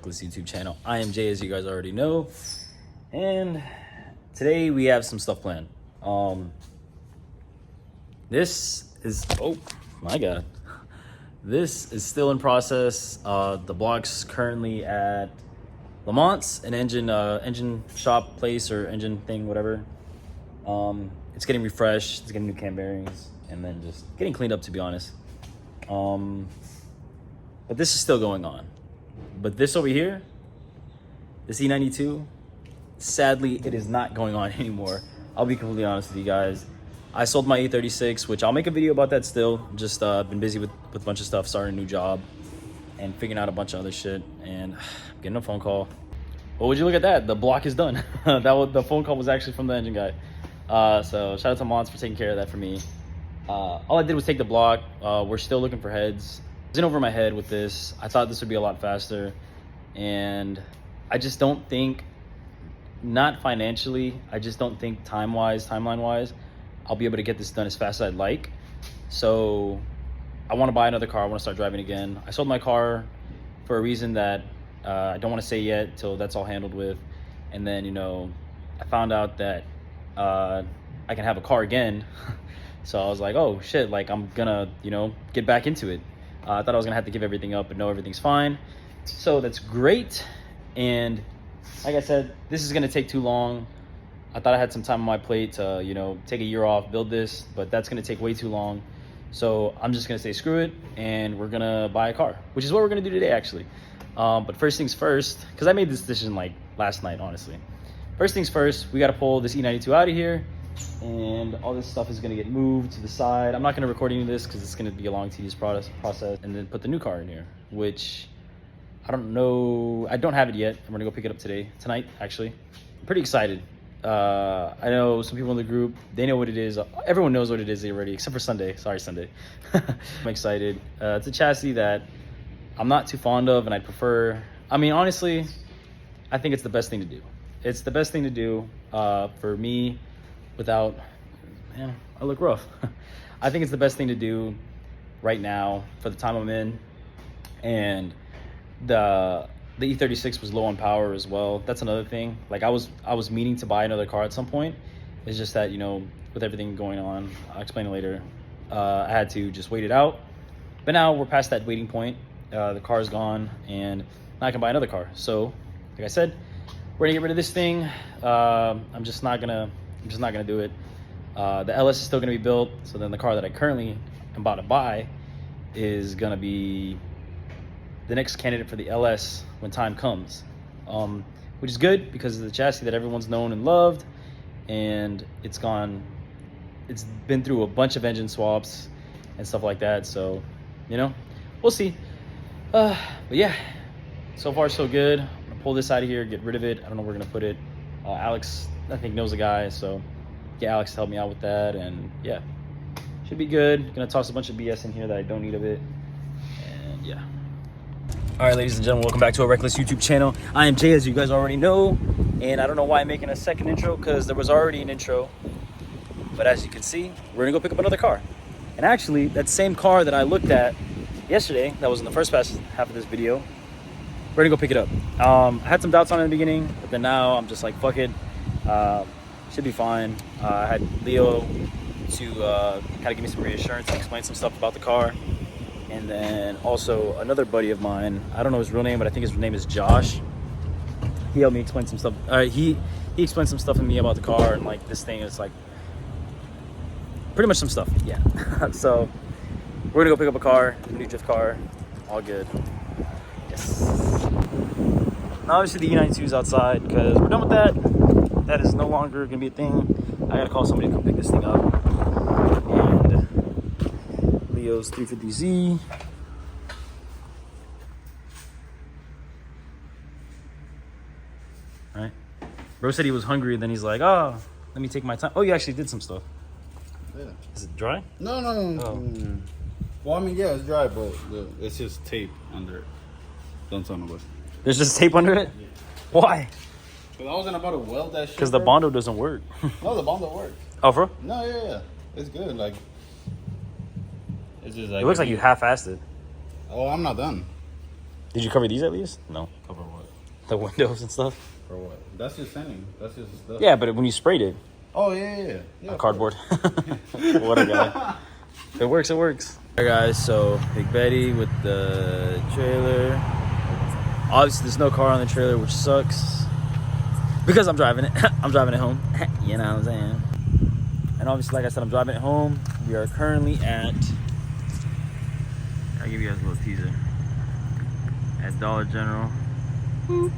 Reckless YouTube channel. I am Jay, as you guys already know, and today we have some stuff planned. This is, oh my god, this is still in process. The block's currently at Lamont's, an engine shop place or engine thing, whatever. It's getting refreshed, it's getting new cam bearings, and then just getting cleaned up, to be honest. But this is still going on. But this over here, this E92, sadly, it is not going on anymore. I'll be completely honest with you guys. I sold my E36, which I'll make a video about that still. Just been busy with a bunch of stuff, starting a new job, and figuring out a bunch of other shit, and getting a phone call. Well, would you look at that? The block is done. The phone call was actually from the engine guy. So shout out to Mons for taking care of that for me. All I did was take the block. We're still looking for heads. I was in over my head with this. I thought this would be a lot faster, and I just don't think, not financially, I just don't think timeline-wise, I'll be able to get this done as fast as I'd like. So I want to buy another car. I want to start driving again. I sold my car for a reason that I don't want to say yet till that's all handled with. And then, you know, I found out that I can have a car again. So I was like, oh shit, like I'm gonna, you know, get back into it. I thought I was gonna have to give everything up, but no, everything's fine. So that's great. And like I said, this is gonna take too long. I thought I had some time on my plate to, you know, take a year off, build this, but that's gonna take way too long. So I'm just gonna say screw it, and we're gonna buy a car, which is what we're gonna do today, actually. But first things first, because I made this decision like last night, honestly. First things first, we gotta pull this E92 out of here, and all this stuff is gonna get moved to the side. I'm not gonna record any of this because it's gonna be a long, tedious process, and then put the new car in here, which I don't know. I don't have it yet. I'm gonna go pick it up tonight, actually. I'm pretty excited. I know some people in the group, they know what it is. Everyone knows what it is already, except for Sunday. Sorry, Sunday. I'm excited. It's a chassis that I'm not too fond of, and I'd prefer, I mean, honestly, I think it's the best thing to do. It's the best thing to do for me without, man, I look rough. I think it's the best thing to do right now for the time I'm in. And the E36 was low on power as well. That's another thing. Like I was meaning to buy another car at some point. It's just that, you know, with everything going on, I'll explain it later. I had to just wait it out. But now we're past that waiting point. The car's gone, and now I can buy another car. So, like I said, we're gonna get rid of this thing. I'm just not gonna do it. The LS is still gonna be built. So then the car that I currently am about to buy is gonna be the next candidate for the LS when time comes, which is good because it's the chassis that everyone's known and loved, and it's been through a bunch of engine swaps and stuff like that. So, you know, we'll see. But yeah, so far so good. I'm gonna pull this out of here, get rid of it. I don't know where we're gonna put it. Alex, I think, knows a guy, so get Alex to help me out with that, and yeah, should be good. Gonna toss a bunch of BS in here that I don't need of it, and yeah. All right, ladies and gentlemen, welcome back to a Reckless YouTube channel. I am Jay, as you guys already know, and I don't know why I'm making a second intro because there was already an intro, but as you can see, we're gonna go pick up another car. And actually, that same car that I looked at yesterday, that was in the first half of this video, we're gonna go pick it up. I had some doubts on it in the beginning, but then now I'm just like, fuck it. Should be fine. I had Leo to kind of give me some reassurance and explain some stuff about the car. And then also another buddy of mine, I don't know his real name, but I think his name is Josh. He helped me explain some stuff. He explained some stuff to me about the car, and like this thing is like pretty much some stuff, yeah. So we're gonna go pick up a car, a new drift car, all good. Yes. Now obviously the E92 is outside because we're done with that. That is no longer gonna be a thing. I gotta call somebody to come pick this thing up. And Leo's 350Z. All right. Bro said he was hungry, and then he's like, oh, let me take my time. Oh, you actually did some stuff. Yeah. Is it dry? No. Oh. Well, I mean, yeah, it's dry, but it's just tape under it. Don't tell nobody. There's just tape under it? Yeah. Why? Because I wasn't about to weld that shit. Because the Bondo doesn't work. No, the Bondo works. Oh, bro? No, yeah. It's good. Like, it's just like. It looks like you half-assed it. Oh, I'm not done. Did you cover these at least? No. Cover what? The windows and stuff. Or what? That's just sanding. That's just stuff. Yeah, but when you sprayed it. Oh, yeah. Cardboard. What a guy. If it works, it works. Alright guys, so Big Betty with the trailer. Obviously there's no car on the trailer, which sucks. Because I'm driving it. I'm driving it home. You know what I'm saying? And obviously, like I said, I'm driving it home. We are currently at... I'll give you guys a little teaser. At Dollar General. Boop.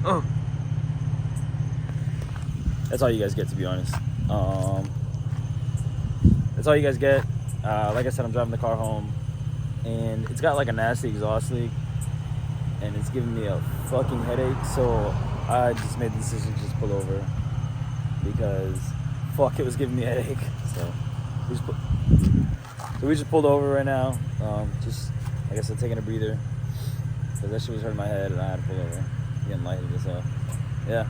Oh. That's all you guys get, to be honest. That's all you guys get. Like I said, I'm driving the car home, and it's got like a nasty exhaust leak, and it's giving me a fucking headache. So I just made the decision to just pull over because fuck, it was giving me a headache. So we just pulled over right now. Just like I said, taking a breather because that shit was hurting my head, and I had to pull over. Getting lightheaded, so yeah.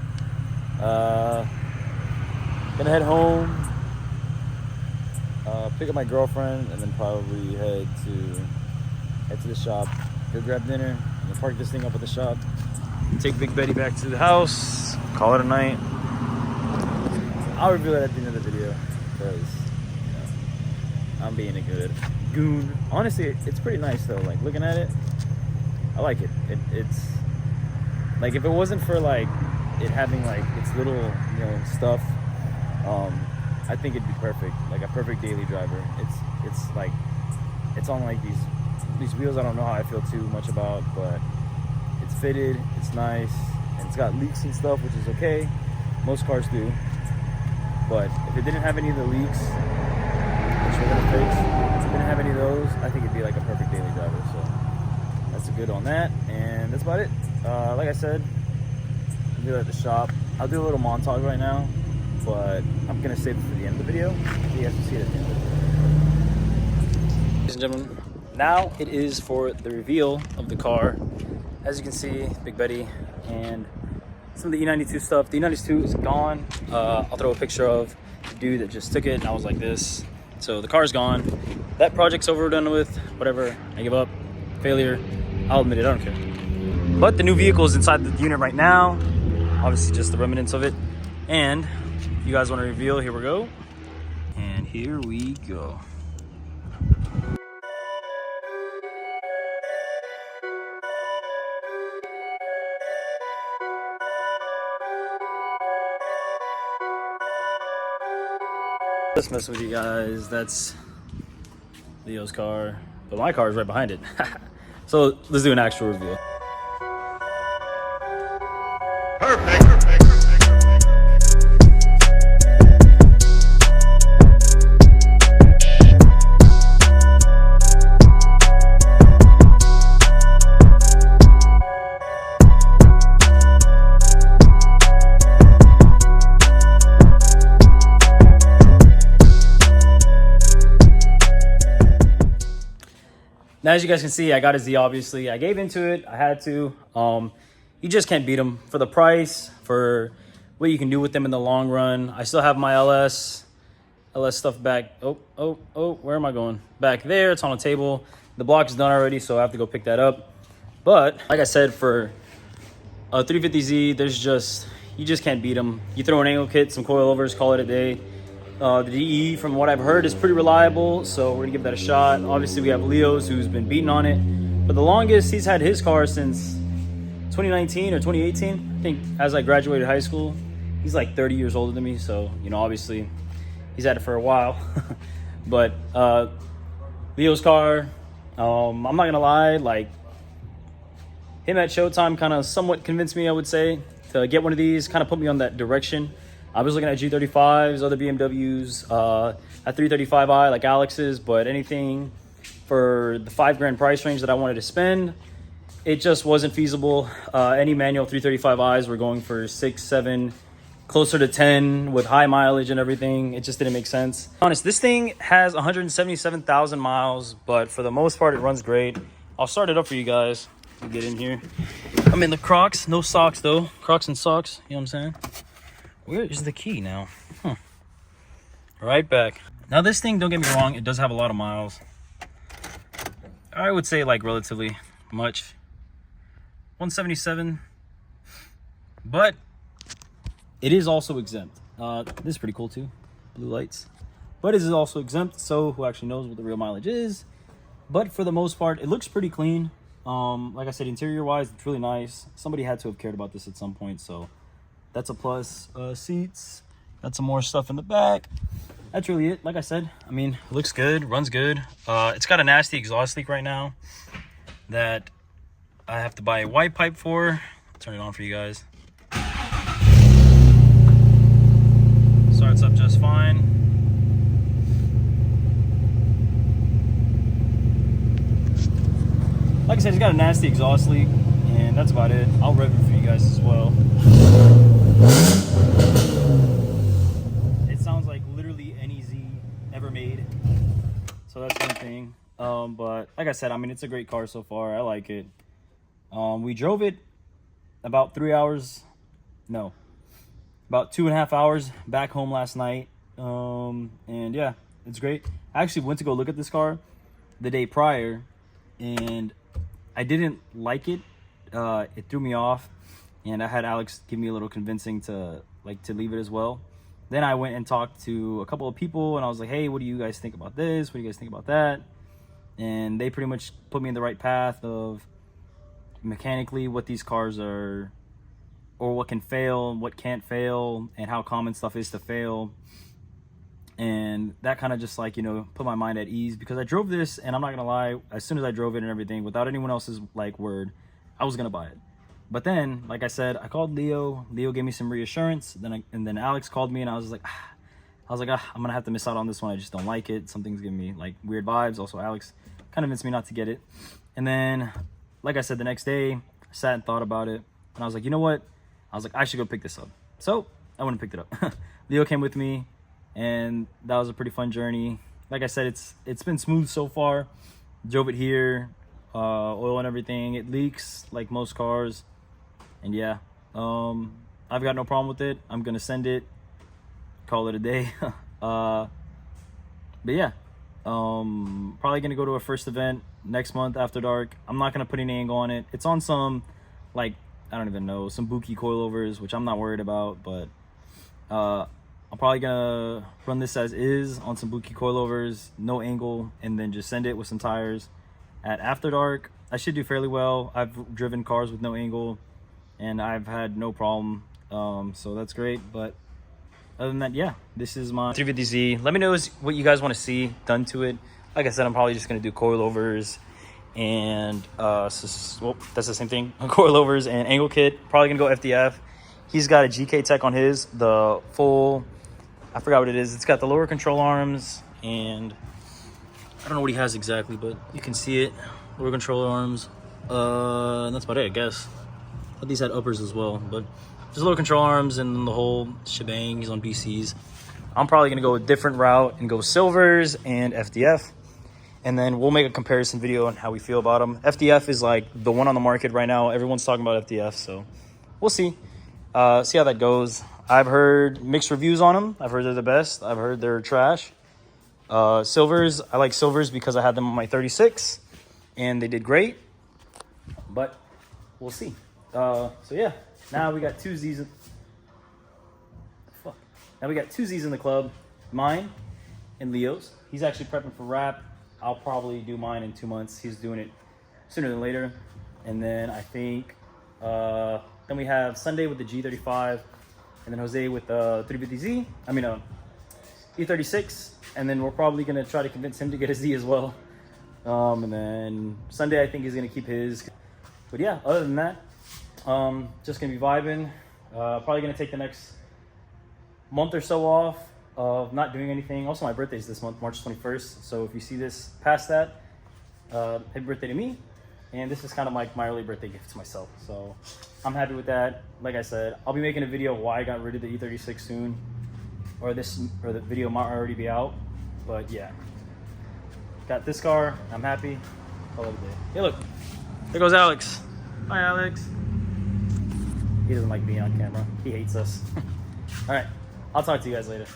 Gonna head home, pick up my girlfriend, and then probably head to the shop, go grab dinner, and then park this thing up at the shop, take Big Betty back to the house, call it a night. I'll reveal it at the end of the video because I'm being a good goon. Honestly, it's pretty nice though. Like looking at it, I like it. It's like if it wasn't for like it having like its little stuff, I think it'd be perfect, like a perfect daily driver. It's like it's on like these wheels I don't know how I feel too much about, but it's fitted, it's nice, and it's got leaks and stuff, which is okay. Most cars do, but if it didn't have any of the leaks, which we're gonna fix, if it didn't have any of those, I think it'd be like a perfect daily driver. So that's a good on that, and that's about it. Like I said, I'll do it at the shop. I'll do a little montage right now, but I'm gonna save it for the end of the video. You guys can see it at the end of the video. Ladies and gentlemen, now it is for the reveal of the car. As you can see, Big Betty and some of the E92 stuff. The E92 is gone. I'll throw a picture of the dude that just took it, and I was like this. So the car's gone. That project's over, done with. Whatever. I give up. Failure. I'll admit it. I don't care. But the new vehicle is inside the unit right now. Obviously just the remnants of it. And if you guys want to reveal, here we go. And here we go. Let's mess with you guys. That's Leo's car, but my car is right behind it. So let's do an actual reveal. Now, as you guys can see, I got a Z, obviously. I gave into it. I had to. You just can't beat them for the price, for what you can do with them in the long run. I still have my LS stuff back. Oh, where am I going? Back there. It's on a table. The block is done already, so I have to go pick that up. But like I said, for a 350Z, you just can't beat them. You throw an angle kit, some coilovers, call it a day. The DE, from what I've heard, is pretty reliable, so we're gonna give that a shot. Obviously, we have Leo's, who's been beating on it. But the longest, he's had his car since 2019 or 2018. I think as I graduated high school. He's like 30 years older than me, so, obviously, he's had it for a while. But Leo's car, I'm not gonna lie, like, him at Showtime kind of somewhat convinced me, I would say, to get one of these, kind of put me on that direction. I was looking at G35s, other BMWs, at 335i like Alex's, but anything for the $5,000 price range that I wanted to spend, it just wasn't feasible. Any manual 335i's were going for 6, 7, closer to 10 with high mileage and everything. It just didn't make sense. Honest, this thing has 177,000 miles, but for the most part, it runs great. I'll start it up for you guys. Get in here. I'm in the Crocs, no socks though. Crocs and socks, you know what I'm saying? Where is the key now? Right back. Now this thing, don't get me wrong, it does have a lot of miles. I would say like relatively much. 177. But it is also exempt. This is pretty cool too. Blue lights. But it is also exempt, so who actually knows what the real mileage is? But for the most part, it looks pretty clean. Like I said, interior wise, it's really nice. Somebody had to have cared about this at some point, so that's a plus. Seats, got some more stuff in the back. That's really it. Like I said, I mean, it looks good, runs good. It's got a nasty exhaust leak right now that I have to buy a white pipe for. I'll turn it on for you guys. Starts up just fine. Like I said, it's got a nasty exhaust leak, and that's about it. I'll rev it for you guys as well. It sounds like literally any Z ever made, so that's one thing. But like I said, I mean, it's a great car so far. I like it. We drove it about 3 hours, no, about 2.5 hours back home last night. And yeah, it's great. I actually went to go look at this car the day prior, and I didn't like it. It threw me off, and I had Alex give me a little convincing to leave it as well. Then I went and talked to a couple of people, and I was like, hey, what do you guys think about this? What do you guys think about that? And they pretty much put me in the right path of mechanically what these cars are, or what can fail, what can't fail, and how common stuff is to fail. And that kind of just like, you know, put my mind at ease, because I drove this, and I'm not gonna lie, as soon as I drove it and everything, without anyone else's like word, I was gonna buy it. But then, like I said, I called Leo. Leo gave me some reassurance. And then Alex called me, and I was like, I'm gonna have to miss out on this one. I just don't like it. Something's giving me like weird vibes. Also, Alex kind of convinced me not to get it. And then, like I said, the next day, I sat and thought about it, and I was like, you know what? I was like, I should go pick this up. So I went and picked it up. Leo came with me, and that was a pretty fun journey. Like I said, it's been smooth so far. Drove it here, oil and everything. It leaks like most cars, and yeah, I've got no problem with it. I'm gonna send it, call it a day. But yeah, probably gonna go to a first event next month after dark. I'm not gonna put any angle on it. It's on some, like, I don't even know, some Buki coilovers, which I'm not worried about, but I'm probably gonna run this as is on some Buki coilovers, no angle, and then just send it with some tires at after dark. I should do fairly well. I've driven cars with no angle, and I've had no problem, so that's great. But other than that, yeah, this is my 350Z. Let me know what you guys want to see done to it. Like I said, I'm probably just gonna do coilovers and that's the same thing. Coilovers and angle kit. Probably gonna go FDF. He's got a GK Tech on his, the full, I forgot what it is. It's got the lower control arms, and I don't know what he has exactly, but you can see it. Lower control arms. And that's about it, I guess. I thought these had uppers as well, but just lower control arms and the whole shebang. He's on BCs. I'm probably gonna go a different route and go silvers and FDF. And then we'll make a comparison video on how we feel about them. FDF is like the one on the market right now. Everyone's talking about FDF, so we'll see. See how that goes. I've heard mixed reviews on them. I've heard they're the best. I've heard they're trash. Silvers, I like silvers because I had them on my 36, and they did great. But we'll see. So yeah, now we got two Z's. Now we got two Z's in the club. Mine and Leo's. He's actually prepping for wrap. I'll probably do mine in 2 months. He's doing it sooner than later. And then I think then we have Sunday with the G35, and then Jose with the 350Z. I mean, E36. And then we're probably gonna try to convince him to get a Z as well. And then Sunday I think he's gonna keep his. But yeah, other than that, just gonna be vibing. Probably gonna take the next month or so off of not doing anything. Also, my birthday's this month, March 21st. So if you see this past that, happy birthday to me. And this is kind of like my early birthday gift to myself. So I'm happy with that. Like I said, I'll be making a video of why I got rid of the E36 soon. Or the video might already be out. But yeah. Got this car. I'm happy. Call it a day. Hey, look. There goes Alex. Hi, Alex. He doesn't like being on camera. He hates us. All right. I'll talk to you guys later.